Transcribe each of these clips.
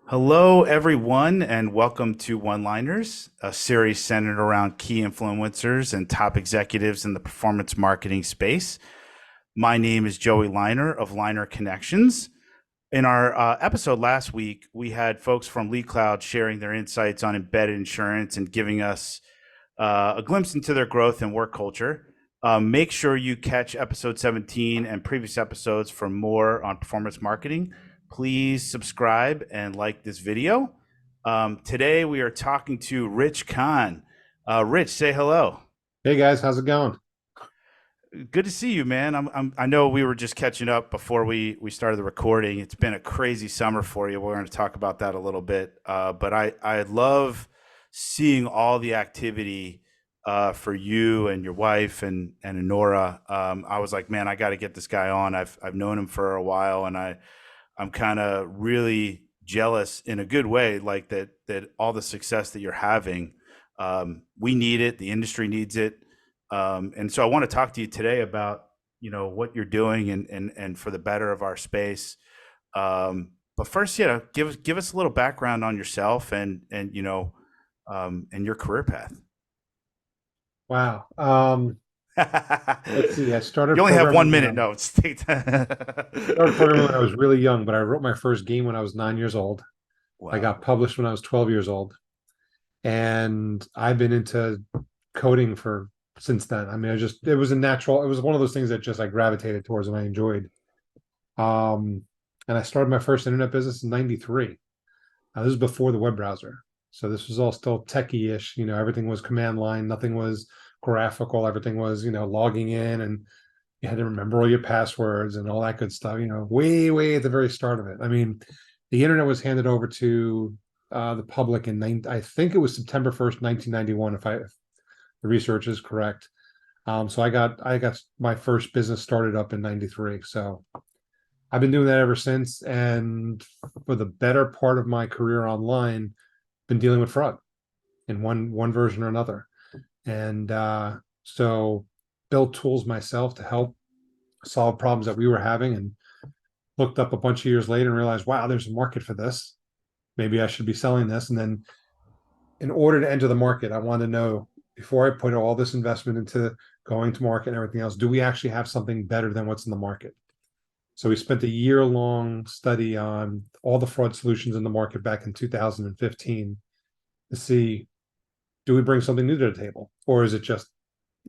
Hello, everyone, and welcome to One Liners, a series centered around key influencers and top executives in the performance marketing space. My name is Joey Liner of Liner Connections. In our episode last week, we had folks from LeadCloud sharing their insights on embedded insurance and giving us a glimpse into their growth and work culture. Make sure you catch episode 17 and previous episodes for more on performance marketing. Please subscribe and like this video. Today we are talking to Rich Kahn. Rich, say hello. Hey guys, how's it going? Good to see you, man. I know we were just catching up before we started the recording. It's been a crazy summer for you. We're going to talk about that a little bit. But I love seeing all the activity for you and your wife and Anura. I was like, man, I got to get this guy on. I've known him for a while, and I'm kind of really jealous in a good way, like that all the success that you're having. We need it. The industry needs it. And so I want to talk to you today about, what you're doing and for the better of our space. But first, give us a little background on yourself and your career path. Wow. Let's see. I You started only have programming 1 minute. No, it's take started programming when I was really young, but I wrote my first game when I was 9 years old. I Wow. got published when I was 12 years old, and I've been into coding for since then. I mean, it was a natural. It was one of those things that just I gravitated towards and I enjoyed. Um, and I started my first internet business in '93. This is before the web browser. So this was all still techie-ish. Everything was command line, nothing was graphical, everything was, logging in, and you had to remember all your passwords and all that good stuff, way, way at the very start of it. I mean, the internet was handed over to the public I think it was September 1st, 1991, if the research is correct. So I got my first business started up in '93. So I've been doing that ever since. And for the better part of my career online, been dealing with fraud in one version or another. And so built tools myself to help solve problems that we were having, and looked up a bunch of years later and realized, wow, there's a market for this. Maybe I should be selling this. And then in order to enter the market, I wanted to know, before I put all this investment into going to market and everything else, do we actually have something better than what's in the market? So we spent a year-long study on all the fraud solutions in the market back in 2015 to see, do we bring something new to the table, or is it just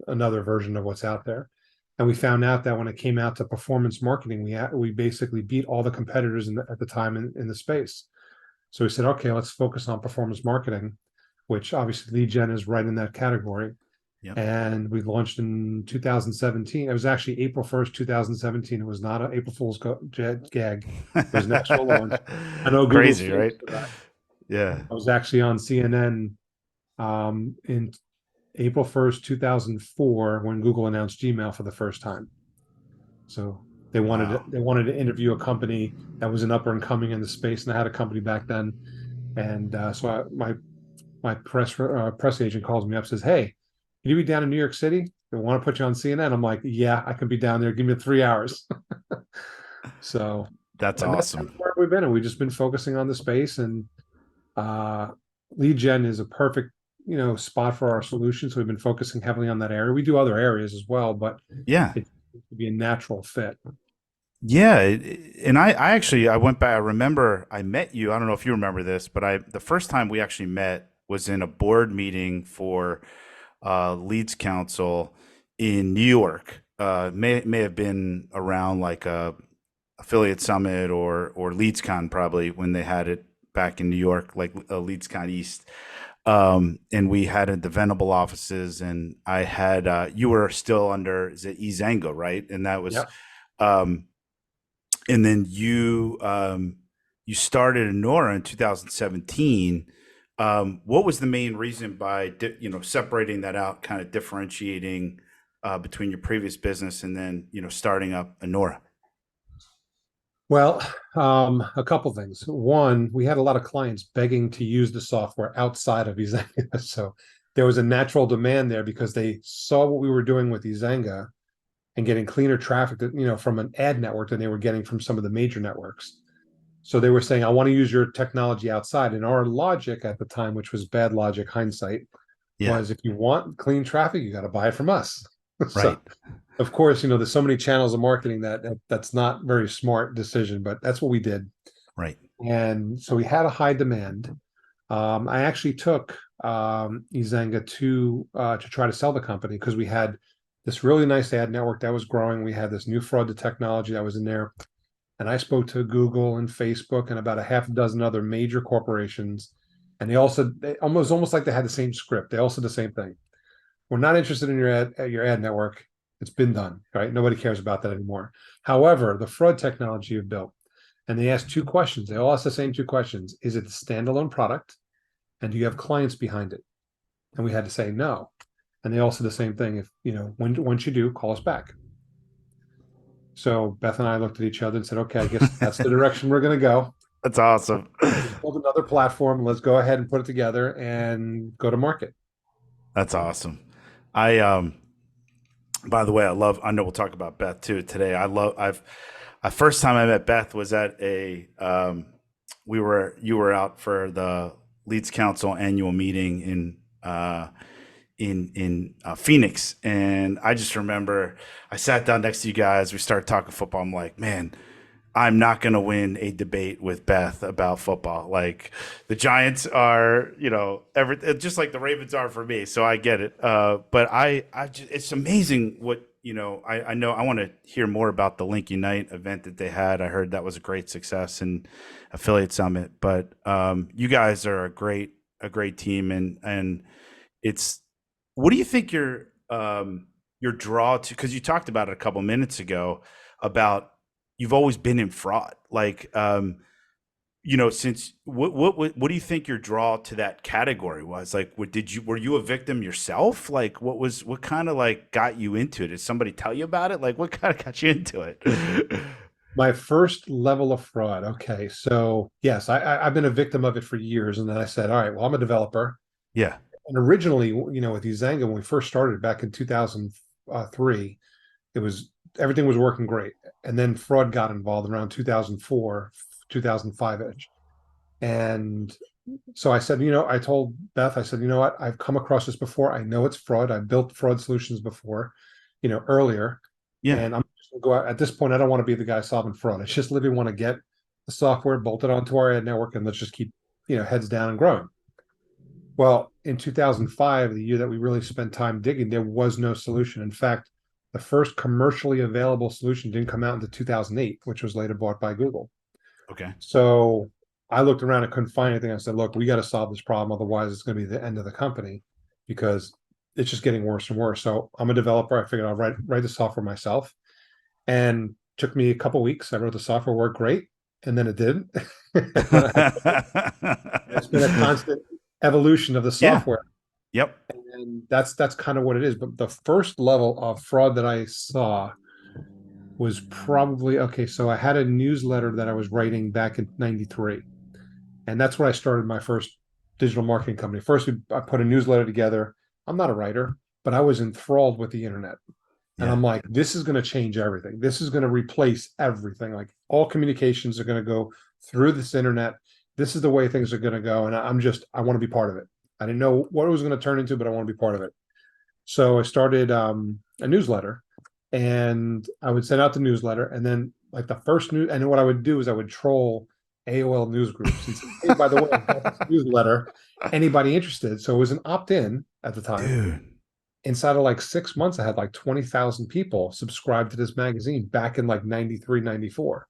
another version of what's out there? And we found out that when it came out to performance marketing, we basically beat all the competitors at the time in the space. So we said, okay, let's focus on performance marketing, which obviously lead gen is right in that category. Yep. And we launched in 2017. It was actually April 1st, 2017. It was not an April Fool's gag. It was an actual launch. I know Google Crazy, sued us right? for that. Yeah. I was actually on CNN in April 1st, 2004, when Google announced Gmail for the first time. So Wow. they wanted to interview a company that was an up and coming in the space, and I had a company back then. And my press agent calls me up, says, "Hey, can you be down in New York City? They want to put you on CNN." I'm like, "Yeah, I can be down there. Give me 3 hours." So, That's and that's kind of awesome. where we've been, and we've just been focusing on the space. And uh, lead gen is a perfect, spot for our solution. So we've been focusing heavily on that area. We do other areas as well, but Yeah. it would be a natural fit. Yeah, and I actually I went back. I remember I met you. I don't know if you remember this, but I the first time we actually met was in a board meeting for Leads Council in New York. May have been around like a affiliate summit or LeadsCon probably when they had it back in New York, like LeadsCon East. And we had the Venable offices, and I had you were still under is it Ezanga, right? And that was Yep. um, and then you started Anura in 2017. What was the main reason by separating that out, kind of differentiating between your previous business and then starting up Anura? Well, a couple things. One, we had a lot of clients begging to use the software outside of Ezanga. So there was a natural demand there because they saw what we were doing with Ezanga and getting cleaner traffic from an ad network than they were getting from some of the major networks. So they were saying, I want to use your technology outside. And our logic at the time, which was bad logic hindsight, Yeah. was if you want clean traffic, you got to buy it from us. So Right. of course, there's so many channels of marketing that's not very smart decision, but that's what we did. Right. And so we had a high demand. I actually took Izanga to try to sell the company because we had this really nice ad network that was growing. We had this new fraud technology that was in there, and I spoke to Google and Facebook and about a half a dozen other major corporations, and they almost like they had the same script. They all said the same thing: we're not interested in your ad network. It's been done, right? Nobody cares about that anymore. However, the fraud technology you've built, and they asked two questions. They all asked the same two questions: is it a standalone product? And do you have clients behind it? And we had to say no. And they all said the same thing. If once you do, call us back. So Beth and I looked at each other and said, okay, I guess that's the direction we're going to go. That's awesome. Let's build another platform. Let's go ahead and put it together and go to market. That's awesome. I by the way, I know we'll talk about Beth too today. First time I met Beth was at you were out for the Leads Council annual meeting in Phoenix, and I just remember I sat down next to you guys. We started talking football. I'm like, man, I'm not going to win a debate with Beth about football. Like the Giants are, just like the Ravens are for me. So I get it. But it's amazing what, I know I want to hear more about the Link Unite event that they had. I heard that was a great success and affiliate summit, but you guys are a great team. And it's, what do you think your draw to, cause you talked about it a couple minutes ago about, you've always been in fraud. Like, since what do you think your draw to that category was? Like, were you a victim yourself? Like, what kind of like got you into it? Did somebody tell you about it? Like, what kind of got you into it? My first level of fraud. Okay. So yes, I've been a victim of it for years. And then I said, all right, well, I'm a developer. Yeah. And originally, with Uzanga, when we first started back in 2003, it was everything was working great. And then fraud got involved around 2004, 2005-ish. And so I said, I told Beth, I said, you know what? I've come across this before. I know it's fraud. I've built fraud solutions before, earlier. Yeah. And I'm just going to go out at this point. I don't want to be the guy solving fraud. I just literally want to get the software bolted onto our ad network and let's just keep, heads down and growing. Well, in 2005, the year that we really spent time digging, there was no solution. In fact, the first commercially available solution didn't come out until 2008, which was later bought by Google. Okay. So I looked around and couldn't find anything. I said, look, we got to solve this problem. Otherwise, it's going to be the end of the company because it's just getting worse and worse. So I'm a developer. I figured I'll write the software myself. And took me a couple of weeks. I wrote the software, worked great, and then it didn't. It's been a constant evolution of the Yeah. software. Yep. And that's kind of what it is. But the first level of fraud that I saw was probably okay. So I had a newsletter that I was writing back in '93, and that's where I started my first digital marketing company. First, I put a newsletter together. I'm not a writer, but I was enthralled with the internet. And Yeah. I'm like, this is going to change everything. This is going to replace everything. Like all communications are going to go through this internet. This is the way things are going to go. And I want to be part of it. I didn't know what it was going to turn into, but I want to be part of it. So I started a newsletter and I would send out the newsletter. And then, like the first news, and what I would do is I would troll AOL news groups and say, hey, by the way, I got this newsletter. Anybody interested? So it was an opt in at the time. Dude. Inside of like 6 months, I had like 20,000 people subscribed to this magazine back in like 93, 94.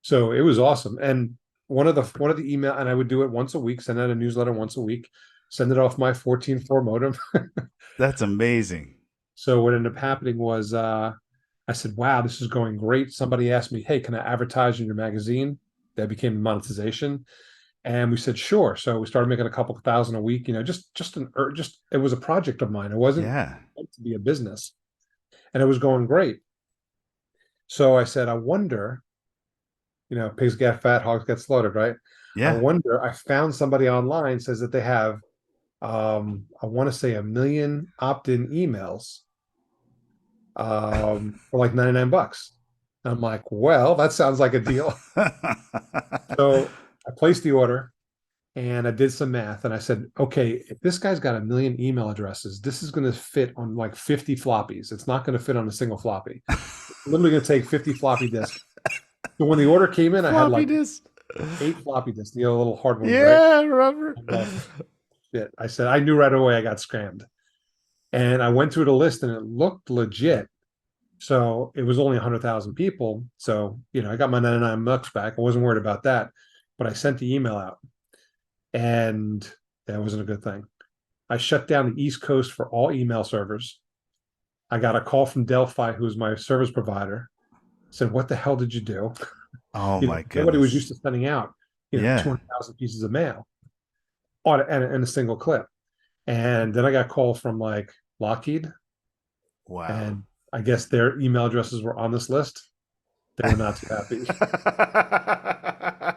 So it was awesome. And one of the email, and I would do it once a week, send out a newsletter once a week, send it off my 14.4 modem. That's amazing. So what ended up happening was I said, wow, this is going great. Somebody asked me, hey, can I advertise in your magazine? That became monetization. And we said, sure. So we started making a couple of thousand a week, just it was a project of mine. It wasn't Yeah. meant to be a business. And it was going great. So I said, I wonder, pigs get fat, hogs get slaughtered, right? I Yeah. wonder, I found somebody online says that they have I want to say 1 million opt-in emails for like $99. I'm like, well, that sounds like a deal. So I placed the order and I did some math and I said, okay, if this guy's got a million email addresses, this is going to fit on like 50 floppies. It's not going to fit on a single floppy. Literally going to take 50 floppy disks. So when the order came in, I had Floppy like disk. 8 floppy disks, the little hard ones, right? Yeah, remember? I'm like, shit. I said, I knew right away I got scammed. And I went through the list and it looked legit. So it was only 100,000 people. So, I got my 99 bucks back. I wasn't worried about that. But I sent the email out and that wasn't a good thing. I shut down the East Coast for all email servers. I got a call from Delphi, who's my service provider, said, what the hell did you do? Oh my Nobody was used goodness. to sending out, Yeah. 200,000 pieces of mail on and a single clip. And then I got a call from like Lockheed, Wow. and I guess their email addresses were on this list. They were not too happy.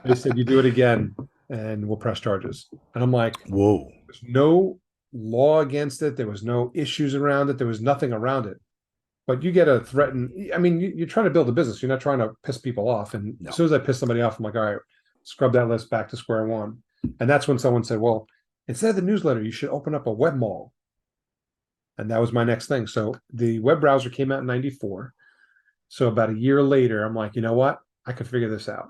They said, you do it again and we'll press charges. And I'm like, Whoa. there's no law against it. There was no issues around it. There was nothing around it. But you get a threaten. I mean, you're trying to build a business. You're not trying to piss people off. And as No. soon as I piss somebody off, I'm like, all right, scrub that list back to square one. And that's when someone said, well, instead of the newsletter, you should open up a web mall. And that was my next thing. So the web browser came out in 94. So about a year later, I'm like, you know what? I could figure this out.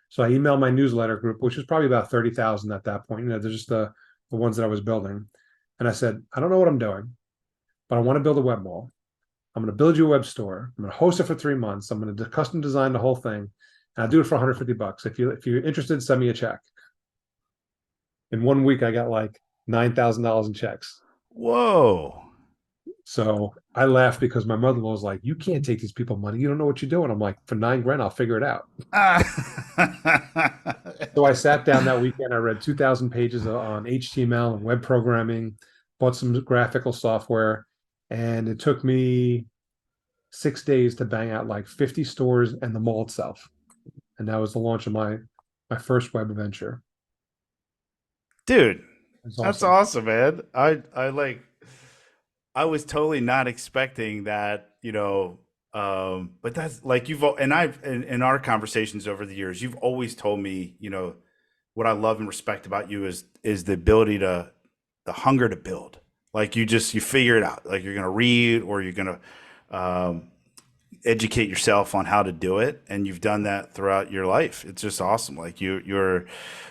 So I emailed my newsletter group, which was probably about 30,000 at that point. They're just the ones that I was building. And I said, I don't know what I'm doing, but I want to build a web mall. I'm going to build you a web store. I'm going to host it for 3 months. I'm going to custom design the whole thing. And I'll do it for 150 bucks. If you're interested, send me a check. In 1 week, I got like $9,000 in checks. Whoa. So I laughed because my mother-in-law was like, you can't take these people money. You don't know what you're doing. I'm like, for 9 grand, I'll figure it out. Ah. So I sat down that weekend. I read 2,000 pages on HTML and web programming, bought some graphical software, and it took me 6 days to bang out like 50 stores and the mall itself. And that was the launch of my first web venture. Dude, It's that's awesome. awesome, man. I was totally not expecting that, but that's like and I've in our conversations over the years, you've always told me, what I love and respect about you is the ability the hunger to build. Like you figure it out. Like you're gonna read or you're gonna um, educate yourself on how to do it, and you've done that throughout your life. It's just awesome. Like you're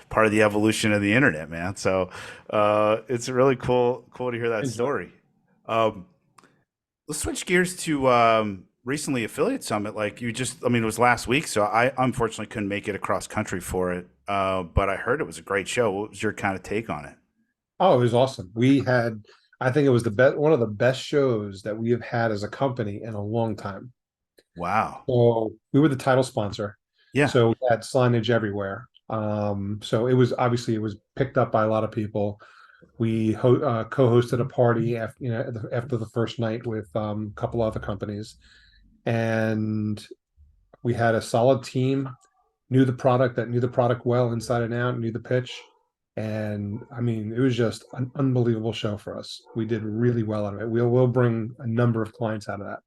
part of the evolution of the internet, man. So it's really cool to hear that Enjoy. story. Um, let's switch gears to recently affiliate summit. Like I mean, it was last week, so I unfortunately couldn't make it across country for it. But I heard it was a great show. What was your kind of take on it? Oh, it was awesome. We had, I think it was the best, one of the best shows that we have had as a company in a long time. Wow. So we were the title sponsor. Yeah. So we had signage everywhere. So it was picked up by a lot of people. We co-hosted a party after the first night with a couple other companies, and we had a solid team. Knew the product well inside and out, knew the pitch, and I mean it was just an unbelievable show for us. We did really well out of it. We'll bring a number of clients out of that.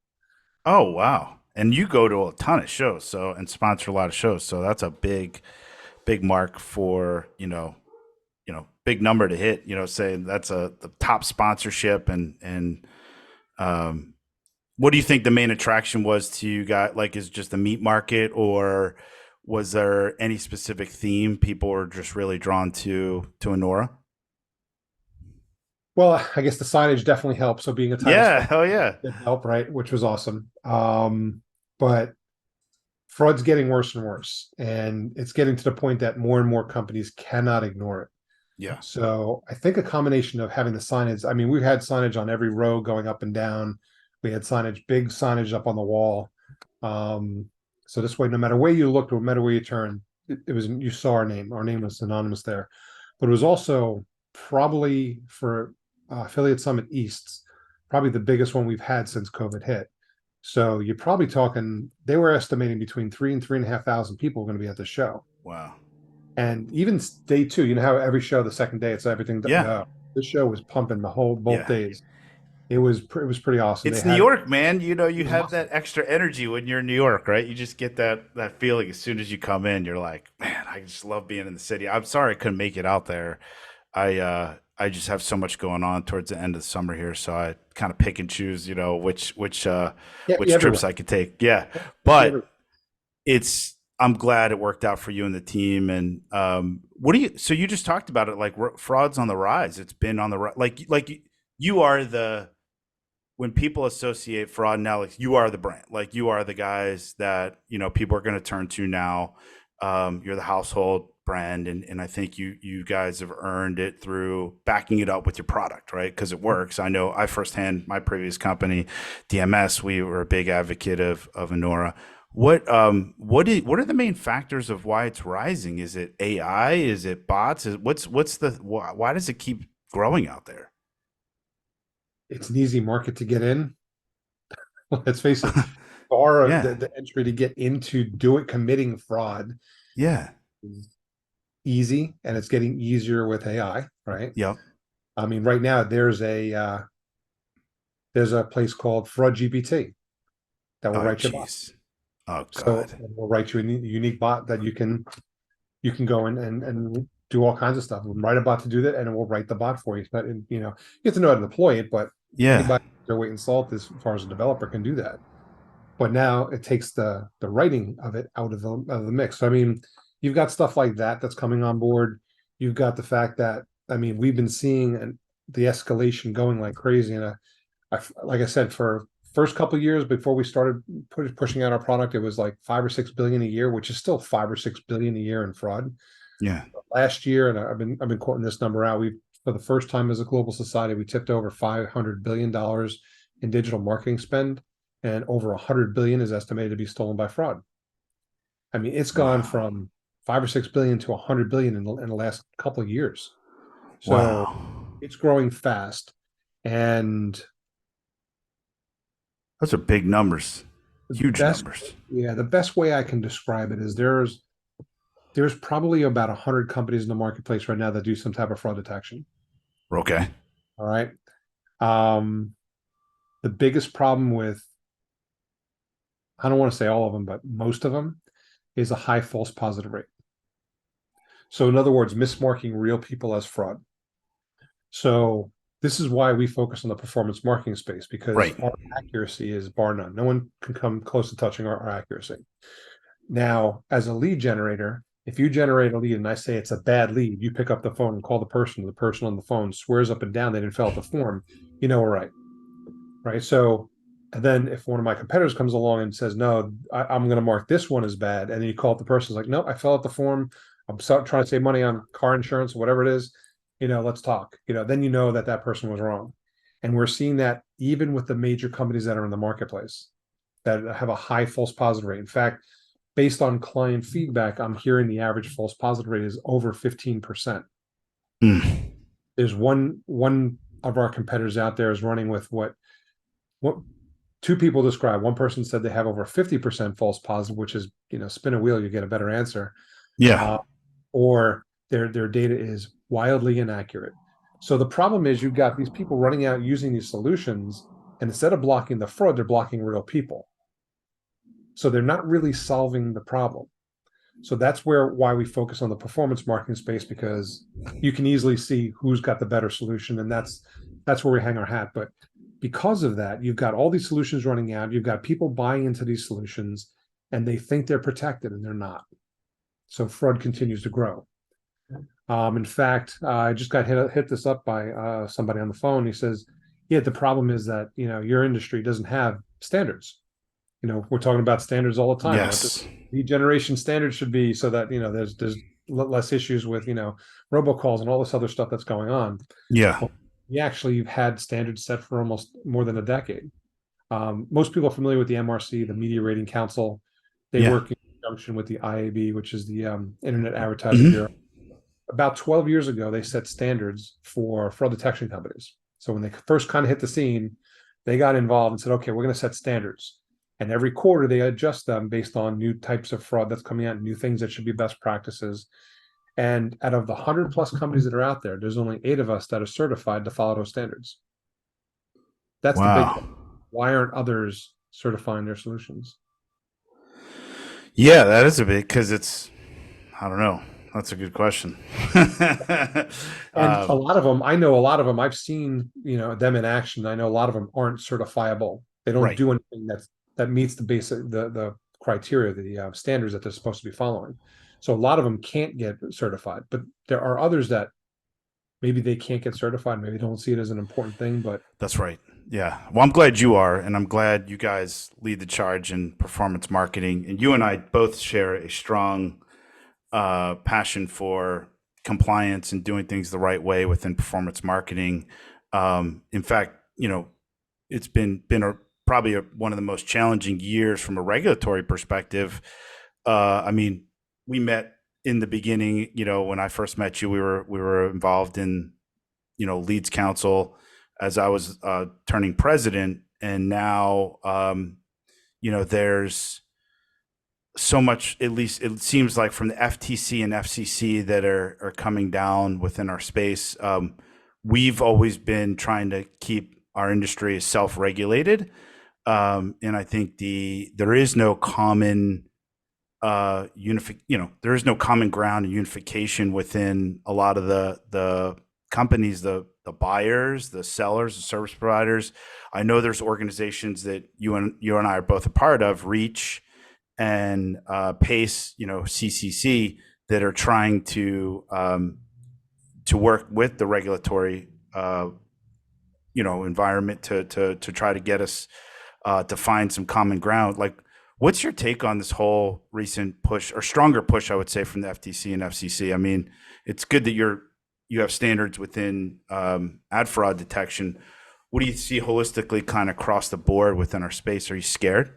Oh wow. And you go to a ton of shows, so and sponsor a lot of shows. So that's a big mark for big number to hit. Saying that's the top sponsorship and um, what do you think the main attraction was to you guys? Like, is it just the meat market, or was there any specific theme people were just really drawn to Anura? Well, I guess the signage definitely helped. So being a title Yeah, sponsor hell yeah, did help, right? Which was awesome. But fraud's getting worse and worse, and it's getting to the point that more and more companies cannot ignore it. yeah, So I think a combination of having the signage. I mean, we had signage on every row going up and down. We had big signage up on the wall. Um, so this way, no matter where you looked, or no matter where you turned, it was you saw our name. Our name was synonymous there. But it was also probably for Affiliate Summit East, probably the biggest one we've had since COVID hit. So you're probably talking. They were estimating between 3,000 and 3,500 people were going to be at the show. wow, And even day two, you know how every show, the second day, it's everything. yeah, No, this show was pumping the whole both yeah. days. it was pretty awesome. They It's New had York, man. You know, it you was have that awesome. extra energy when you're in New York, right? You just get that feeling as soon as you come in. You're like, man, I just love being in the city. I'm sorry I couldn't make it out there. I just have so much going on towards the end of the summer here, so I kind of pick and choose, you know, Yeah, which trips everywhere. I could take. Yeah, Yeah, but it's I'm glad it worked out for you and the team. And what do you? So you just talked about it, like fraud's on the rise. It's been on the rise. Like you are the when people associate fraud now, like you are the brand, like you are the guys that you know people are going to turn to now. You're the household brand, and I think you guys have earned it through backing it up with your product, right? Because it works. I know I firsthand my previous company, DMS, we were a big advocate of Anura. What are the main factors of why it's rising? Is it AI? Is it bots? What's the why does it keep growing out there? it's an easy market to get in. Let's face it, bar Yeah, the entry to get into committing fraud yeah, is easy, and it's getting easier with AI, right? yep. I mean, right now there's a place called Fraud GPT that will Oh, write your bot. jeez. Oh, So God. it will write you a unique bot that you can go in and do all kinds of stuff. We'll write a bot to do that, and it will write the bot for you. But you know, you have to know how to deploy it. But Yeah. anybody their weight and salt as far as a developer can do that. But now it takes the writing of it out of the mix. So I mean, you've got stuff like that that's coming on board. You've got the fact that I mean, we've been seeing the escalation going like crazy, and like I said, for first couple of years before we started pushing out our product, it was like 5 or 6 billion a year, which is still 5 or 6 billion a year in fraud. Yeah. Last year, and I've been quoting this number out. We for the first time as a global society, we tipped over $500 billion in digital marketing spend, and over 100 billion is estimated to be stolen by fraud. I mean, it's gone Wow. from 5 or 6 billion to 100 billion in the last couple of years. So Wow. it's growing fast, and Those are big numbers. the Huge best, numbers. yeah, the best way I can describe it is there's probably about 100 companies in the marketplace right now that do some type of fraud detection. Okay. All right. Um, the biggest problem with, I don't want to say all of them, but most of them is a high false positive rate. So, in other words, mismarking real people as fraud. So, this is why we focus on the performance marketing space because Right. our accuracy is bar none. No one can come close to touching our accuracy. Now, as a lead generator, if you generate a lead and I say it's a bad lead, you pick up the phone and call the person on the phone swears up and down they didn't fill out the form, you know we're right. Right. So, and then if one of my competitors comes along and says, no, I'm going to mark this one as bad, and then you call up the person, like, no, I filled out the form. I'm trying to save money on car insurance, whatever it is, let's talk. Then you know that that person was wrong. And we're seeing that even with the major companies that are in the marketplace that have a high false positive rate. In fact, based on client feedback, I'm hearing the average false positive rate is over 15%. Mm. There's one of our competitors out there is running with what two people describe. One person said they have over 50% false positive, which is, spin a wheel, you get a better answer. Yeah. Uh, or their data is wildly inaccurate. So the problem is you've got these people running out using these solutions, and instead of blocking the fraud, they're blocking real people. So they're not really solving the problem. So that's why we focus on the performance marketing space, because you can easily see who's got the better solution, and that's where we hang our hat. But because of that, you've got all these solutions running out, you've got people buying into these solutions, and they think they're protected, and they're not. So fraud continues to grow. In fact, I just got hit this up by somebody on the phone. He says, "Yeah, the problem is that your industry doesn't have standards. We're talking about standards all the time. What the Yes. lead generation standard should be, so that there's less issues with robocalls and all this other stuff that's going on." Yeah. Well, we actually have had standards set for almost more than a decade. Most people are familiar with the MRC, the Media Rating Council. They Yeah. work in conjunction with the IAB, which is the Internet Advertising Bureau. Hmm. About 12 years ago, they set standards for fraud detection companies. So when they first kind of hit the scene, they got involved and said, okay, we're going to set standards. And every quarter, they adjust them based on new types of fraud that's coming out, new things that should be best practices. And out of the 100 plus companies that are out there, there's only 8 of us that are certified to follow those standards. That's the big Wow. question. Why aren't others certifying their solutions? Yeah, that is a bit because I don't know. That's a good question. And a um, lot of them, I know a lot of them, I've seen, them in action. I know a lot of them aren't certifiable. They don't right. do anything that meets the basic the criteria, the standards that they're supposed to be following. So a lot of them can't get certified, but there are others that maybe they can't get certified, maybe don't see it as an important thing, but That's right. Yeah. Well, I'm glad you are, and I'm glad you guys lead the charge in performance marketing. And you and I both share a strong passion for compliance and doing things the right way within performance marketing. In fact, it's been probably one of the most challenging years from a regulatory perspective. I mean, we met in the beginning. When I first met you, we were involved in LeadsCouncil as I was turning president, and now there's so much, at least it seems like, from the FTC and FCC that are coming down within our space. We've always been trying to keep our industry self-regulated, and I think there is no common there is no common ground and unification within a lot of the companies, the buyers, the sellers, the service providers. I know there's organizations that you and I are both a part of, Reach and Pace, CCC, that are trying to work with the regulatory environment to try to get us to find some common ground. Like, what's your take on this whole recent push, or stronger push, I would say, from the FTC and FCC? I mean, it's good that you have standards within ad fraud detection. What do you see holistically, kind of across the board within our space? Are you scared?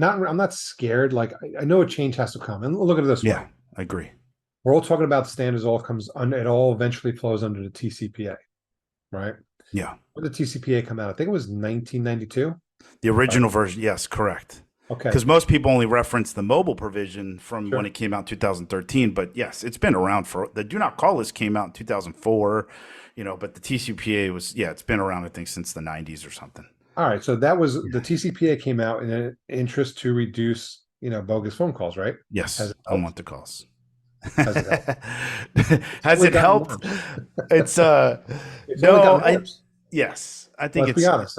I'm not scared. Like I know a change has to come. And look at it this Yeah, way. I agree. We're all talking about standards, it all eventually flows under the TCPA, right? Yeah, When did the TCPA come out? I think it was 1992. the Right. original version. Yes, correct. Okay. Because most people only reference the mobile provision from when Sure. it came out in 2013. But yes, it's been around for the do not call list came out in 2004, but the TCPA was, yeah, it's been around, I think, since the 90s or something. All right. So that was the Yeah. TCPA came out in an interest to reduce, bogus phone calls, right? Has Yes, it I helped? want the calls. Has it helped? It's Has only it gotten helped? worse. It's It's only no, gotten I worse. yes, I think Let's be it's honest.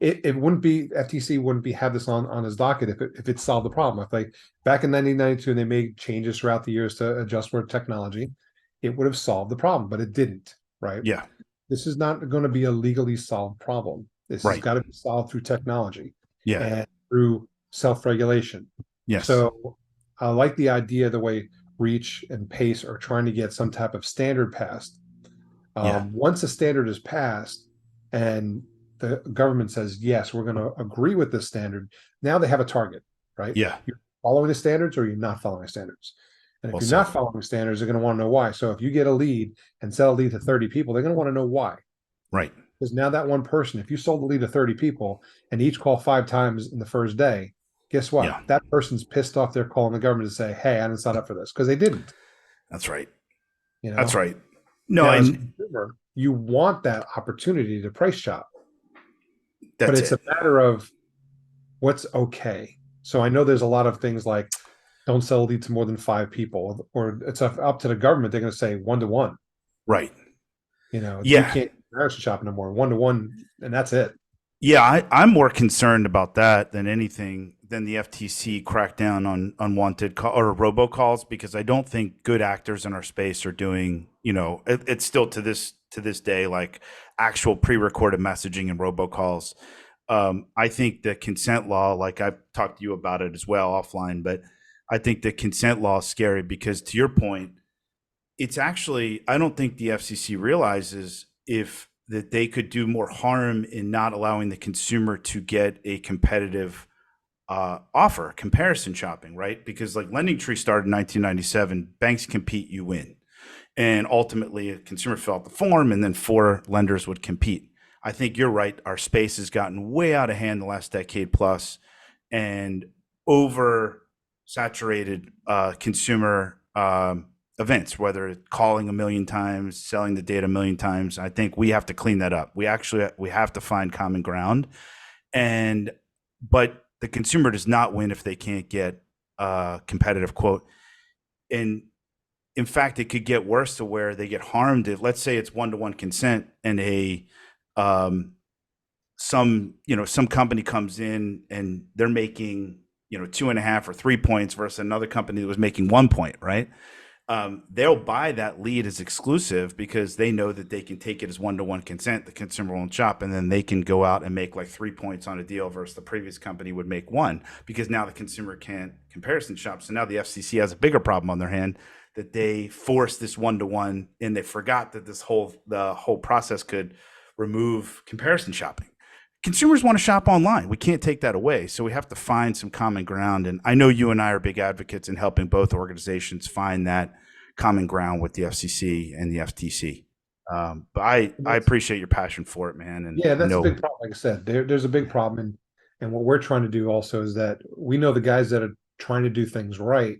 It wouldn't be FTC wouldn't be have this on his docket if it solved the problem. If like back in 1992 and they made changes throughout the years to adjust for technology, it would have solved the problem, but it didn't. Right. yeah, This is not going to be a legally solved problem. This has right. got to be solved through technology Yeah. and through self-regulation. Yes. So I like the idea the way Reach and Pace are trying to get some type of standard passed. Yeah. Once a standard is passed and the government says, yes, we're going to agree with this standard, now they have a target, right? Yeah. You're following the standards or you're not following standards. And if Well you're said. not following standards, they're going to want to know why. So if you get a lead and sell a lead to 30 people, they're going to want to know why. Right. Because now that one person, if you sold the lead to 30 people and each call 5 times in the first day, guess what? Yeah. That person's pissed off. They're calling the government to say, hey, I didn't sign up for this because they didn't, That's right. you That's know? right. No, Now, as a and consumer, you want that opportunity to price shop, but that's it's it. a matter of what's okay. So I know there's a lot of things like don't sell a lead to more than 5 people, or it's up to the government. They're going to say 1 to 1. Right. You Yeah. can't comparison shop no more, 1 to 1, and that's it. Yeah, I'm more concerned about that than anything than the FTC crackdown on unwanted or robocalls, because I don't think good actors in our space are doing. It's still to this day, like, actual pre-recorded messaging and robocalls. I think the consent law, like I've talked to you about it as well offline, but I think the consent law is scary because, to your point, it's actually, I don't think the FCC realizes if that they could do more harm in not allowing the consumer to get a competitive offer, comparison shopping, right? Because, like, Lending Tree started in 1997, banks compete, you win. And ultimately, a consumer fill out the form, and then four lenders would compete. I think you're right. Our space has gotten way out of hand the last decade plus, and over saturated consumer events, whether it's calling a million times, selling the data a million times. I think we have to clean that up. We have to find common ground, and but the consumer does not win if they can't get a competitive quote. And in fact, it could get worse to where they get harmed if, let's say, it's one-to-one consent, and um, some company comes in and they're making 2.5 or 3 points versus another company that was making 1 point, right? They'll buy that lead as exclusive because they know that they can take it as one-to-one consent. The consumer won't shop, and then they can go out and make like 3 points on a deal versus the previous company would make one, because now the consumer can't comparison shop. So now the FCC has a bigger problem on their hand, that they forced this one-to-one, and they forgot that the whole process could remove comparison shopping. Consumers want to shop online. We can't take that away. So we have to find some common ground. And I know you and I are big advocates in helping both organizations find that common ground with the FCC and the FTC. But I appreciate your passion for it, man. And Yeah, I that's a know, big problem. Like I said, there's a big problem, and what we're trying to do also is that we know the guys that are trying to do things right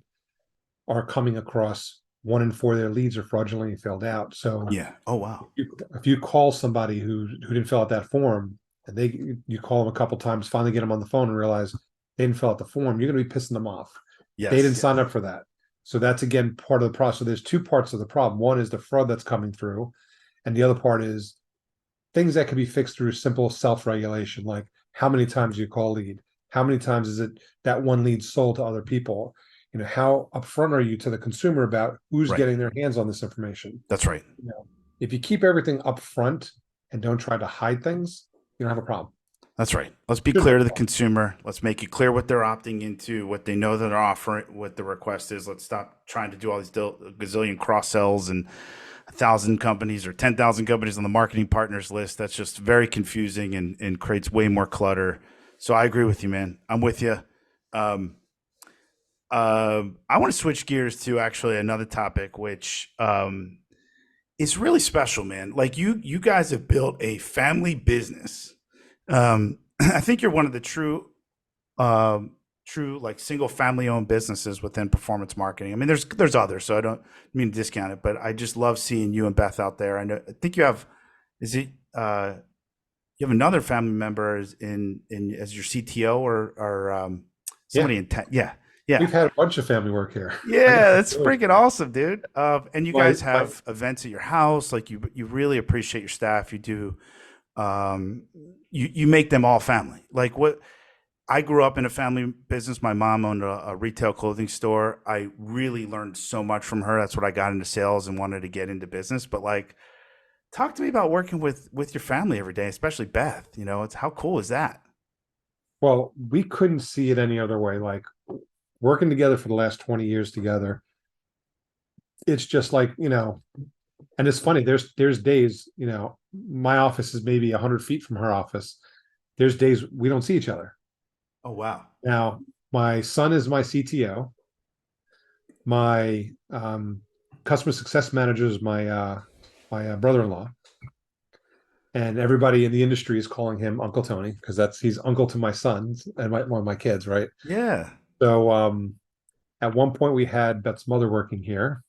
are coming across 1 in 4 of their leads are fraudulently filled out. So yeah. Oh, wow. if you call somebody who didn't fill out that form, and you call them a couple times, finally get them on the phone and realize they didn't fill out the form, you're going to be pissing them off. They didn't Yes. sign up for that. So that's again part of the process. So there's two parts of the problem. One is the fraud that's coming through, and the other part is things that can be fixed through simple self-regulation, like how many times you call lead, how many times is it that one lead sold to other people, how upfront are you to the consumer about who's Right. getting their hands on this information. That's right. If you keep everything upfront and don't try to hide things, you don't have a problem. That's right. Let's be clear to the consumer. Let's make it clear what they're opting into, what they know that they're offering, what the request is. Let's stop trying to do all these gazillion cross sells and 1,000 companies or 10,000 companies on the marketing partners list. That's just very confusing and creates way more clutter. So I agree with you, man. I'm with you. I want to switch gears to actually another topic, which is really special, man. Like you guys have built a family business. I think you're one of the true like single family owned businesses within performance marketing. I mean, there's others, so I don't mean to discount it, but I just love seeing you and Beth out there. I think you have, is it you have another family member in as your CTO or somebody Yeah, in tech. Yeah, yeah. we've had a bunch of family work here. Yeah, that's freaking awesome, dude. And you my, guys my have events at your house. Like you really appreciate your staff. You do. Um, you make them all family. Like what I grew up in a family business. My mom owned a retail clothing store. I really learned so much from her. That's what I got into sales and wanted to get into business. But like, talk to me about working with your family every day, especially Beth. It's how cool is that? well, we couldn't see it any other way. Like working together for the last 20 years together, it's just like, and it's funny, there's days, my office is maybe 100 feet from her office. There's days we don't see each other. Oh wow. Now, my son is my CTO. My customer success manager is my brother-in-law, and everybody in the industry is calling him Uncle Tony because he's uncle to my sons and one of my kids, right? Yeah. So at one point we had Beth's mother working here.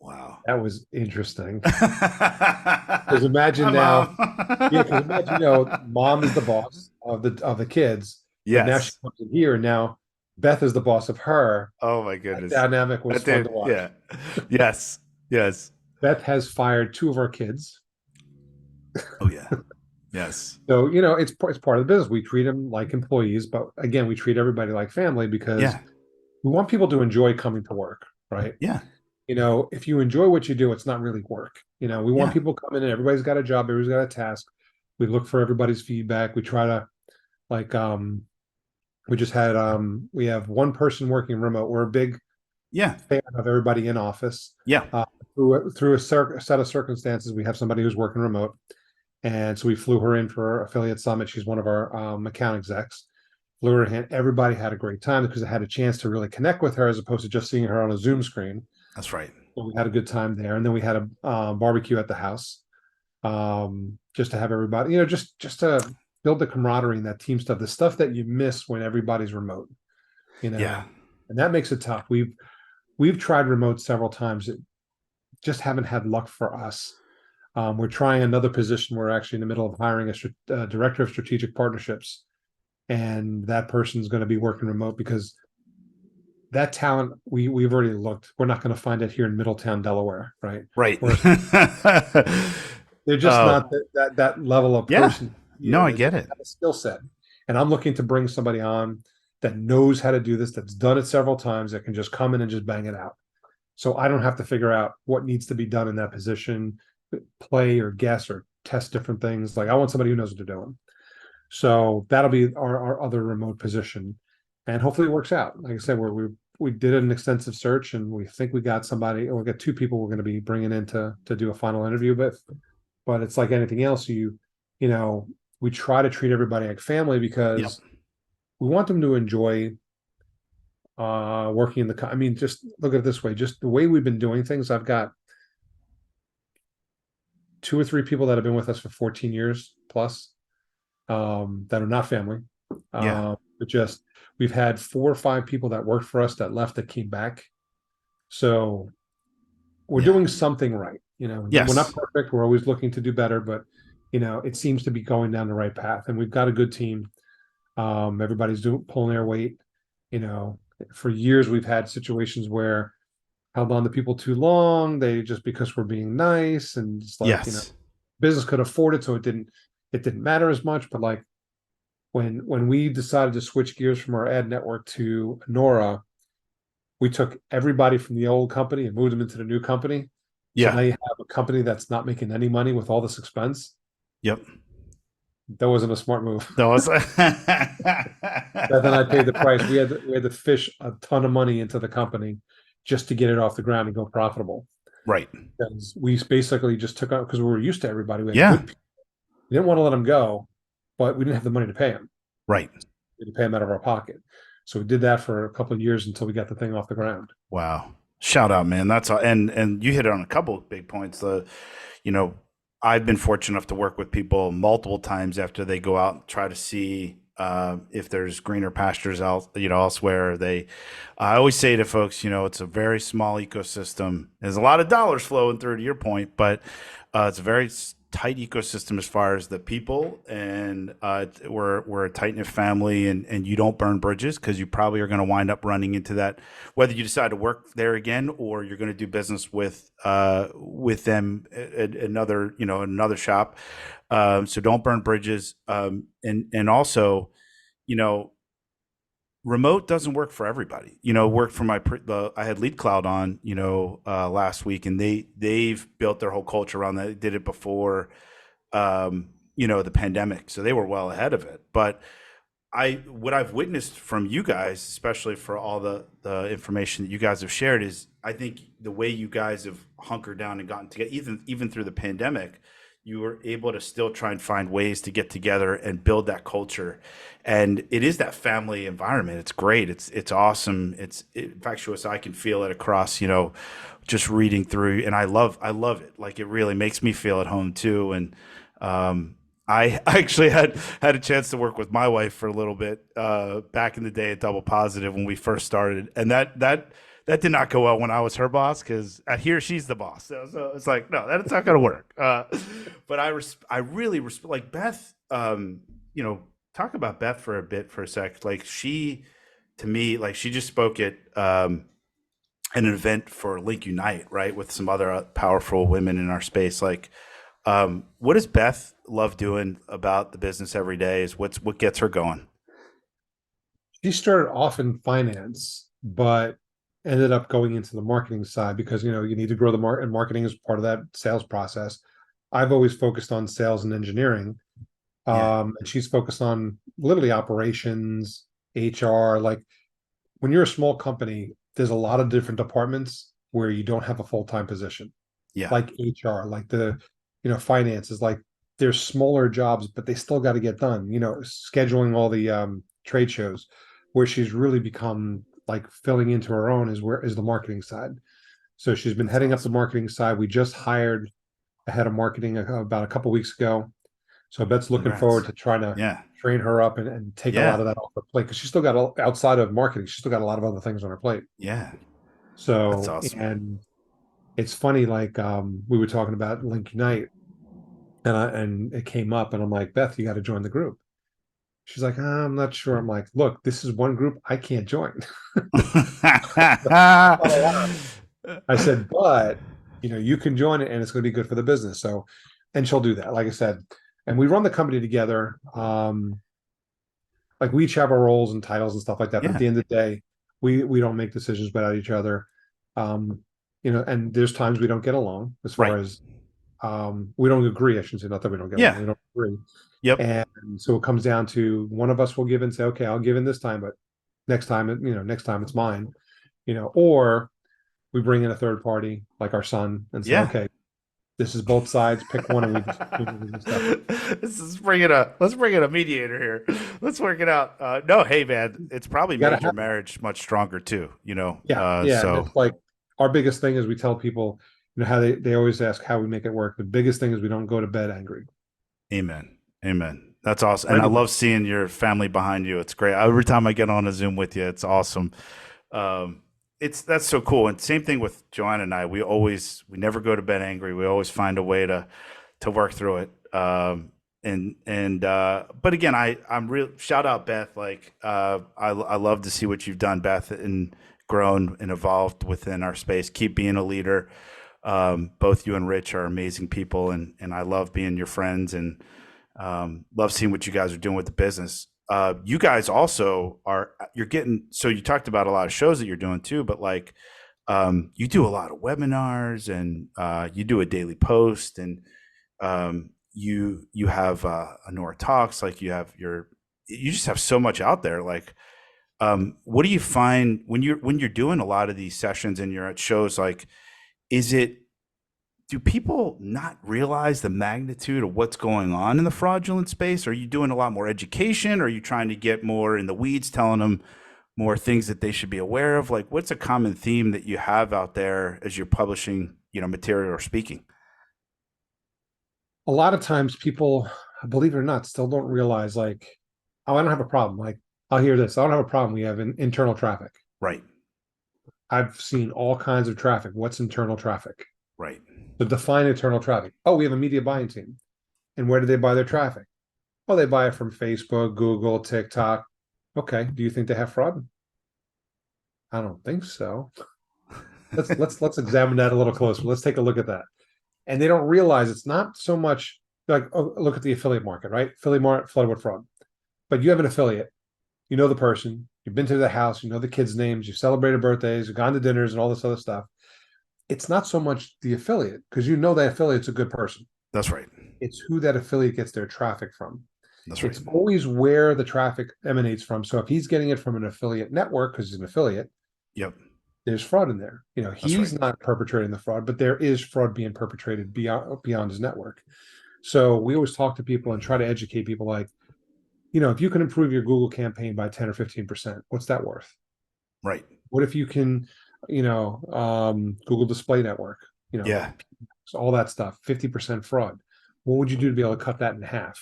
Wow. That was interesting. Because Hi, imagine now, mom. yeah, because imagine, mom is the boss of the kids, but now she Yes. comes in here, and now Beth is the boss of her. Oh my That goodness. dynamic was That fun to did, watch. yeah. Yes. Yes. Beth has fired two of our kids. Oh yeah. Yes. So, it's part of the business. We treat them like employees, but again, we treat everybody like family because Yeah. we want people to enjoy coming to work, right? Yeah. If you enjoy what you do, it's not really work. We want Yeah. people coming in, everybody's got a job, everybody's got a task. We look for everybody's feedback. We try to like we just had we have one person working remote. We're a big Yeah. fan of everybody in office. Yeah. Through a set of circumstances, we have somebody who's working remote. And so we flew her in for our affiliate summit. She's one of our account execs. Flew her in. Everybody had a great time because I had a chance to really connect with her as opposed to just seeing her on a Zoom screen. That's right. So we had a good time there. And then we had a barbecue at the house, just to have everybody, just to build the camaraderie and that team stuff, the stuff that you miss when everybody's remote, Yeah. and that makes it tough. we've tried remote several times. It just haven't had luck for us. We're trying another position. We're actually in the middle of hiring a director of strategic partnerships, and that person's going to be working remote because that talent we've already looked. We're not going to find it here in Middletown, Delaware, right? Right. Or they're just Oh, not that level of yeah. person No, here I that get it. have a skill set. And I'm looking to bring somebody on that knows how to do this, that's done it several times, that can just come in and just bang it out. So I don't have to figure out what needs to be done in that position, play or guess or test different things. Like I want somebody who knows what they're doing. So that'll be our other remote position, and hopefully it works out. Like I said, we did an extensive search, and we think we got somebody, or we got two people we're going to be bringing in to do a final interview with. But it's like anything else, you know, we try to treat everybody like family Yep. because we want them to enjoy working in the. I mean, just look at it this way: just the way we've been doing things. I've got two or three people that have been with us for 14 years plus that are not family. Yeah. But just we've had four or five people that worked for us that left that came back. So we're Yeah. doing something right. We're not Yes. perfect. We're always looking to do better, but it seems to be going down the right path. And we've got a good team. Everybody's pulling their weight. You know, for years we've had situations where held on to people too long. They just because we're being nice and it's like, Yes. business could afford it, so it didn't matter as much. But like when we decided to switch gears from our ad network to Anura, we took everybody from the old company and moved them into the new company. So now Yeah. you have a company that's not making any money with all this expense. Yep. That wasn't a smart move. That was Beth and I paid the price. We had to fish a ton of money into the company just to get it off the ground and go profitable. right. Because we basically just took out because we were used to everybody. We had Yeah. good people. We didn't want to let them go, but we didn't have the money to pay them. Right. We had to pay them out of our pocket. So we did that for a couple of years until we got the thing off the ground. Wow. Shout out, man. That's all. And you hit on a couple of big points. You know, I've been fortunate enough to work with people multiple times after they go out and try to see if there's greener pastures out, elsewhere. I always say to folks, it's a very small ecosystem. There's a lot of dollars flowing through, to your point, but it's a very tight ecosystem as far as the people, and we're a tight knit family, and you don't burn bridges because you probably are going to wind up running into that, whether you decide to work there again or you're going to do business with them at another shop. So don't burn bridges, and also, you know, remote doesn't work for everybody. Worked for I had Lead Cloud on, last week, and they've built their whole culture around that. They did it before, the pandemic, so they were well ahead of it. But what I've witnessed from you guys, especially for all the information that you guys have shared, is I think the way you guys have hunkered down and gotten together, even through the pandemic, you were able to still try and find ways to get together and build that culture. And it is that family environment. It's great. It's awesome. It's infectious. I can feel it across, just reading through, and I love it. Like, it really makes me feel at home too. And I actually had a chance to work with my wife for a little bit back in the day at Double Positive when we first started, and that did not go well when I was her boss, because here she's the boss. So it's like, no, that's not going to work. But I really respect, like, Beth. Talk about Beth for a sec. Like, to me, like, she just spoke at an event for Link Unite, right, with some other powerful women in our space. Like, what does Beth love doing about the business every day? Is what gets her going? She started off in finance, but ended up going into the marketing side because you need to grow the market, and marketing is part of that sales process. I've always focused on sales and engineering, Yeah. and she's focused on literally operations, HR. Like when you're a small company, there's a lot of different departments where you don't have a full-time position, Yeah. like HR, like finances. Like there's smaller jobs, but they still got to get done. Scheduling all the trade shows. Where she's really become like filling into her own is the marketing side. So she's been That's heading up the awesome. marketing side. We just hired a head of marketing about a couple weeks ago. So Beth's looking forward Congrats. to trying to Yeah. train her up and take a lot Yeah. of that off the plate because she's still got outside of marketing, she's still got a lot of other things on her plate. Yeah. That's So, awesome. and it's funny, like we were talking about Link Unite, and it came up, and I'm like, Beth, you got to join the group. She's like, I'm not sure. I'm like, look, this is one group I can't join. Not allowed. I said, but you can join it, and it's going to be good for the business. So, and she'll do that, like I said. And we run the company together. Like we each have our roles and titles and stuff like that. But at Yeah. the end of the day, we don't make decisions without each other. Um, and there's times we don't get along as far Right. as we don't agree. I shouldn't say not that we don't get along. Yeah. We don't agree. Yep. And so it comes down to one of us will give and say, okay, I'll give in this time, but next time it's mine, or we bring in a third party like our son and say, Yeah. okay, this is both sides, pick one and we just do this stuff. Let's bring in a mediator here. Let's work it out. No, hey man, it's probably You got to made your have, marriage much stronger too. yeah, yeah. And So it's like our biggest thing is we tell people, how they always ask how we make it work. The biggest thing is we don't go to bed angry amen. Amen. That's awesome. or And I anybody. love seeing your family behind you. It's great. Every time I get on a Zoom with you, it's awesome. Um, that's so cool. And same thing with Joanna and I. We never go to bed angry. We always find a way to work through it. But again, I'm real shout out Beth. Like, I love to see what you've done, Beth, and grown and evolved within our space. Keep being a leader. Both you and Rich are amazing people, and I love being your friends and love seeing what you guys are doing with the business. You guys also you're getting, so you talked about a lot of shows that you're doing too, but like, you do a lot of webinars and, you do a daily post and, you have, Anura talks, like you just have so much out there. Like, what do you find when you're doing a lot of these sessions and you're at shows, like, is it, do people not realize the magnitude of what's going on in the fraudulent space? Are you doing a lot more education? Are you trying to get more in the weeds, telling them more things that they should be aware of? Like, what's a common theme that you have out there as you're publishing, material or speaking? A lot of times people, believe it or not, still don't realize like, oh, I don't have a problem. Like, I'll hear this. I don't have a problem. We have internal traffic. Right, I've seen all kinds of traffic. What's internal traffic? right. So define internal traffic. Oh, we have a media buying team. And where do they buy their traffic? Oh, they buy it from Facebook, Google, TikTok. Okay. Do you think they have fraud? I don't think so. Let's examine that a little closer. Let's take a look at that. And they don't realize it's not so much like, oh, look at the affiliate market, right? Affiliate market flooded with fraud. But you have an affiliate, you know the person, you've been to the house, you know the kids' names, you've celebrated birthdays, you've gone to dinners and all this other stuff. It's not so much the affiliate because you know that affiliate's a good person. That's right. It's who that affiliate gets their traffic from. That's right. It's always where the traffic emanates from. So if he's getting it from an affiliate network because he's an affiliate, Yep. there's fraud in there. That's He's right. not perpetrating the fraud, but there is fraud being perpetrated beyond his network. So we always talk to people and try to educate people like, if you can improve your Google campaign by 10 or 15%, what's that worth? Right. What if you can, Google Display Network, Yeah. so all that stuff, 50% fraud. What would you do to be able to cut that in half?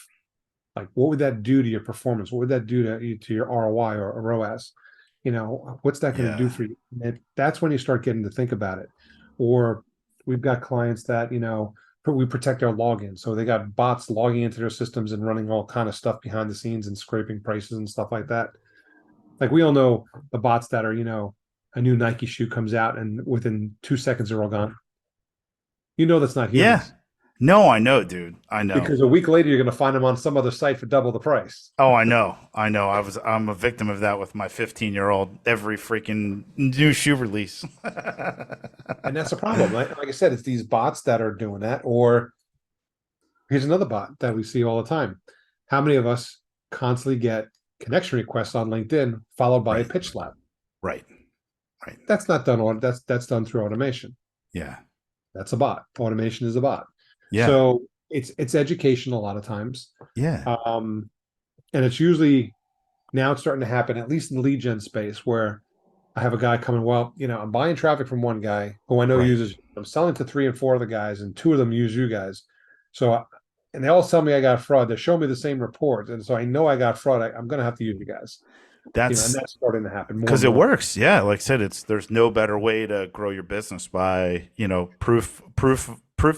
Like, what would that do to your performance? What would that do to your ROI or ROAS? What's that going to do Yeah. for you? And that's when you start getting to think about it. Or we've got clients that, we protect their login. So they got bots logging into their systems and running all kind of stuff behind the scenes and scraping prices and stuff like that. Like we all know the bots that are, a new Nike shoe comes out and within 2 seconds they're all gone. That's not Yeah. humans No, I know, dude. I know. because a week later you're going to find them on some other site for double the price. Oh, I know. I know. I'm a victim of that with my 15-year-old every freaking new shoe release. And that's a problem. Like I said, it's these bots that are doing that. Or here's another bot that we see all the time. How many of us constantly get connection requests on LinkedIn followed by a Right. pitch slap? Right. Right. That's not done on that's done through automation. Yeah. That's a bot. Automation is a bot. Yeah. So it's education a lot of times. Yeah. And it's usually now it's starting to happen, at least in the lead gen space, where I have a guy coming, well, I'm buying traffic from one guy who I know Right. uses, I'm selling to 3 and 4 of the guys, and 2 of them use you guys. So, and they all tell me I got fraud. They show me the same report. And so I know I got fraud. I'm going to have to use you guys. And That's that's starting to happen more because and it more. works. Yeah, like I said, there's no better way to grow your business by proof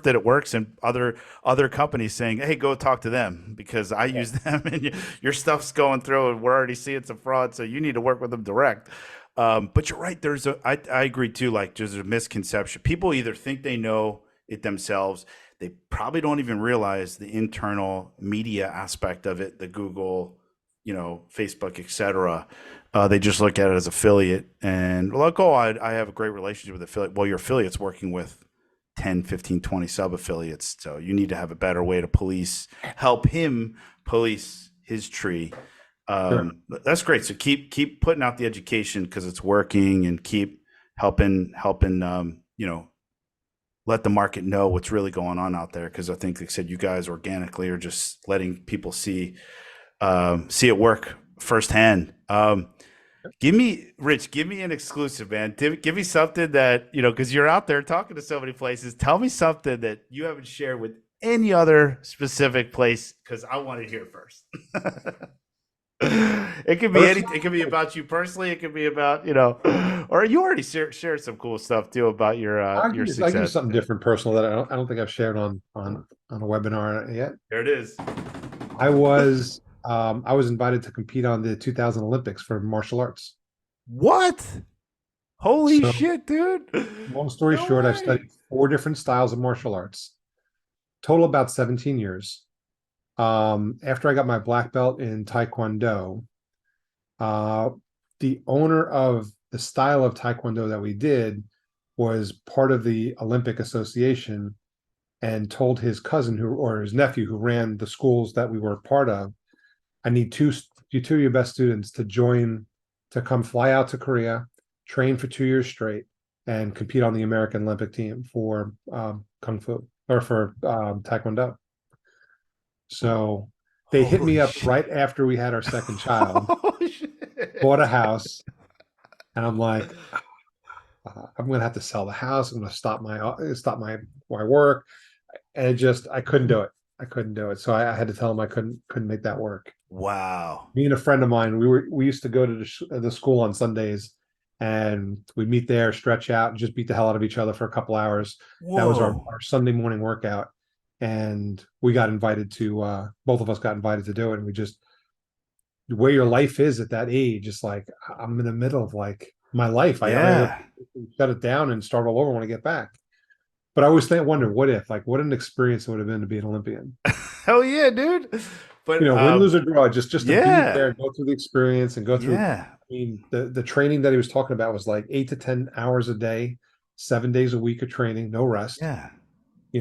that it works, and other companies saying, hey, go talk to them because I Yeah, use them, and your stuff's going through, and we're already seeing some fraud, so you need to work with them direct. But you're right. I agree too. Like there's a misconception. People either think they know it themselves. They probably don't even realize the internal media aspect of it, the Google, Facebook, etc. They just look at it as affiliate and like, oh, I have a great relationship with affiliate. Well, your affiliate's working with 10, 15, 20 sub affiliates. So you need to have a better way to help him police his tree. sure. That's great. So keep putting out the education because it's working, and keep helping let the market know what's really going on out there. Because I think, like I said, you guys organically are just letting people see it work firsthand. Give me an exclusive, man. Give me something that, because you're out there talking to so many places. Tell me something that you haven't shared with any other specific place because I want to hear it first. It could be anything. It Personal, could be about you personally. It could be about, or you already shared some cool stuff too about your I'll give you success. something different personal that I don't think I've shared on a webinar yet. There it is. I was invited to compete on the 2000 Olympics for martial arts. What? Holy So shit, dude. long story No short, I've way. studied 4 different styles of martial arts, total about 17 years. After I got my black belt in Taekwondo, uh, the owner of the style of Taekwondo that we did was part of the Olympic Association and told his cousin or his nephew who ran the schools that we were part of, I need two of your best students to come fly out to Korea, train for 2 years straight, and compete on the American Olympic team for Kung Fu or for Taekwondo. So they hit Holy me up shit. right after we had our second child, Holy bought a shit. house, and I'm like, I'm gonna have to sell the house. I'm gonna stop my work, and I couldn't do it. I couldn't do it. So I had to tell him I couldn't make that work. Wow. Me and a friend of mine, we used to go to the school on Sundays, and we'd meet there, stretch out, and just beat the hell out of each other for a couple hours. That was Whoa. our Sunday morning workout, and we got invited to both of us got invited to do it, and we just where your life is at that age, it's like I'm in the middle of like my life. I'm gonna Yeah. shut it down and start all over when I get back. But I always wonder, what if, like, what an experience it would have been to be an Olympian. Hell yeah, dude. But Win, lose or draw, just to be there yeah. and go through the experience and go through. Yeah. I mean, the training that he was talking about was like 8 to 10 hours a day, 7 days a week of training, no rest. Yeah.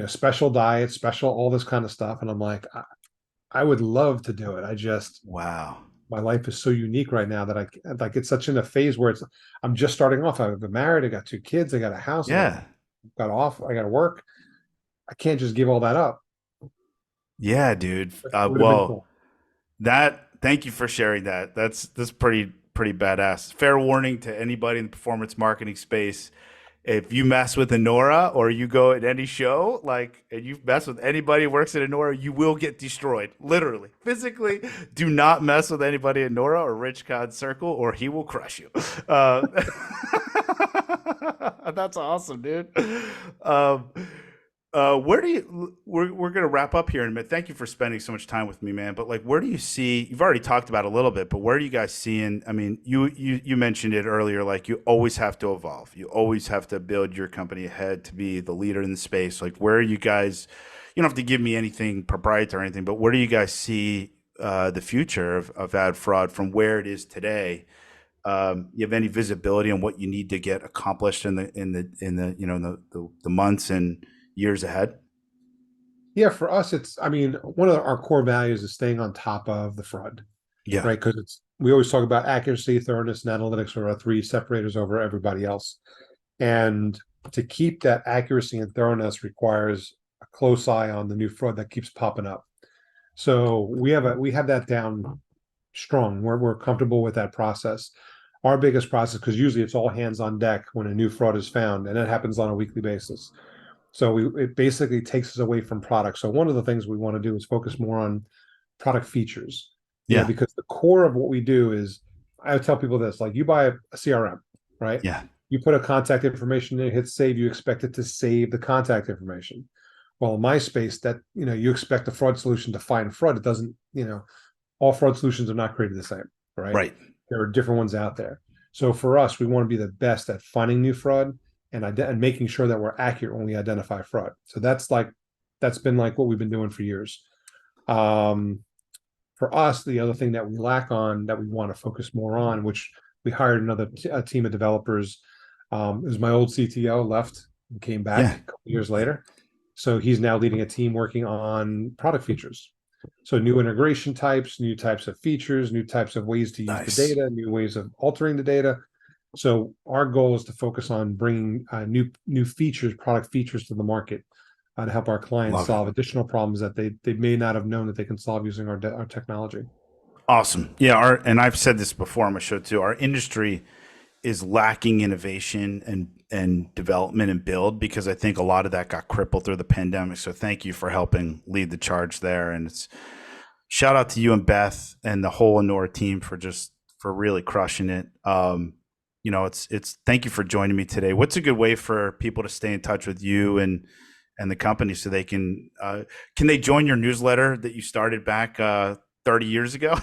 Special diet, special all this kind of stuff. And I'm like, I would love to do it. Wow. My life is so unique right now that I like it's such in a phase where I'm just starting off. I've been married, I got 2 kids, I got a house, Yeah. I got to work. I can't just give all that up. Yeah, dude. It would have been cool. Thank you for sharing that. That's pretty badass. Fair warning to anybody in the performance marketing space. If you mess with Anura or you go at any show, like, and you mess with anybody who works at Anura, you will get destroyed. Literally. Physically, do not mess with anybody at Nora or Rich Kahn Circle or he will crush you. Uh, that's awesome, dude. Um, where do you we're gonna wrap up here in a minute. Thank you for spending so much time with me, man. But like, where do you see? You've already talked about it a little bit, but where are you guys seeing? I mean, you mentioned it earlier. Like, you always have to evolve. You always have to build your company ahead to be the leader in the space. Like, where are you guys? You don't have to give me anything proprietary or anything, but where do you guys see the future of ad fraud from where it is today? You have any visibility on what you need to get accomplished in the months and years ahead? Yeah, for us, I mean, one of our core values is staying on top of the fraud, Yeah. right? Because we always talk about accuracy, thoroughness, and analytics are our 3 separators over everybody else. And to keep that accuracy and thoroughness requires a close eye on the new fraud that keeps popping up. So we have that down strong. We're comfortable with that process. Our biggest process, because usually it's all hands on deck when a new fraud is found, and that happens on a weekly basis. So it basically takes us away from product. So one of the things we want to do is focus more on product features, Yeah. because the core of what we do is I tell people this, like you buy a CRM, right? Yeah. You put a contact information in, hit save, you expect it to save the contact information. Well, in my space, that you expect a fraud solution to find fraud. It doesn't, all fraud solutions are not created the same, right? Right. There are different ones out there. So for us, we want to be the best at finding new fraud and making sure that we're accurate when we identify fraud. So that's been like what we've been doing for years. Um, for us, the other thing that we lack on that we want to focus more on, which we hired another a team of developers. It was my old CTO left and came back Yeah. a couple years later. So he's now leading a team working on product features. So new integration types, new types of features, new types of ways to use the Nice. data, new ways of altering the data. So our goal is to focus on bringing new features, product features to the market to help our clients Love it. solve additional problems that they may not have known that they can solve using our technology. Awesome. Yeah. And I've said this before on my show too. Our industry is lacking innovation and development and build because I think a lot of that got crippled through the pandemic. So thank you for helping lead the charge there. And it's shout out to you and Beth and the whole Anura team for really crushing it. It's thank you for joining me today. What's a good way for people to stay in touch with you and the company so they can they join your newsletter that you started back 30 years ago?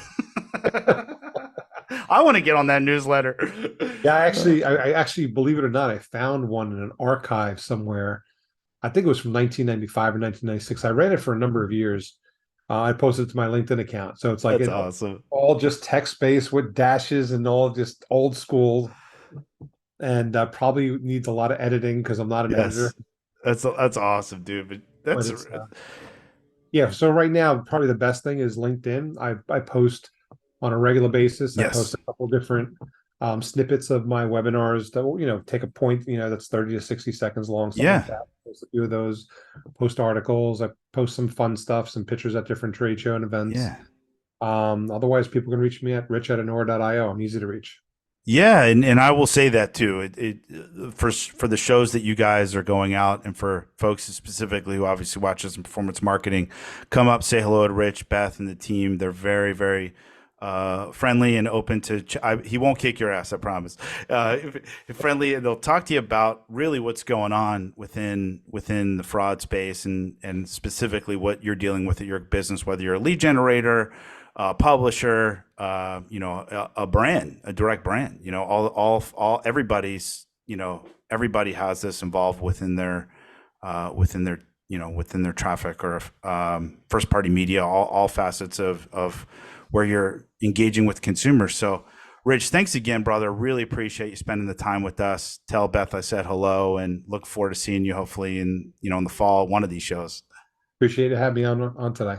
I want to get on that newsletter. Yeah, I actually, believe it or not, I found one in an archive somewhere. I think it was from 1995 or 1996. I ran it for a number of years. I posted it to my LinkedIn account. So it's like That's it awesome. all just text based with dashes and all just old school, and probably needs a lot of editing because I'm not an editor. Yes. That's awesome, dude. But But that's it's yeah. So right now, probably the best thing is LinkedIn. I post on a regular basis. I post yes. a couple different snippets of my webinars that will, take a point, that's 30 to 60 seconds long, something like Yeah. that. Post a few of those, post articles. I post some fun stuff, some pictures at different trade show and events. Yeah. Otherwise, people can reach me at rich@anura.io. I'm easy to reach. Yeah, and I will say that too. For the shows that you guys are going out, and for folks specifically who obviously watch us in performance marketing, come up, say hello to Rich, Beth, and the team. They're very, very friendly and open to. He won't kick your ass, I promise. Friendly, and they'll talk to you about really what's going on within the fraud space, and specifically what you're dealing with at your business, whether you're a lead generator, publisher, a brand, a direct brand, all everybody's, everybody has this involved within their traffic or first party media, all facets of where you're engaging with consumers. So Rich, thanks again, brother. Really appreciate you spending the time with us. Tell Beth I said hello and look forward to seeing you hopefully in the fall, one of these shows. Appreciate it having me on today.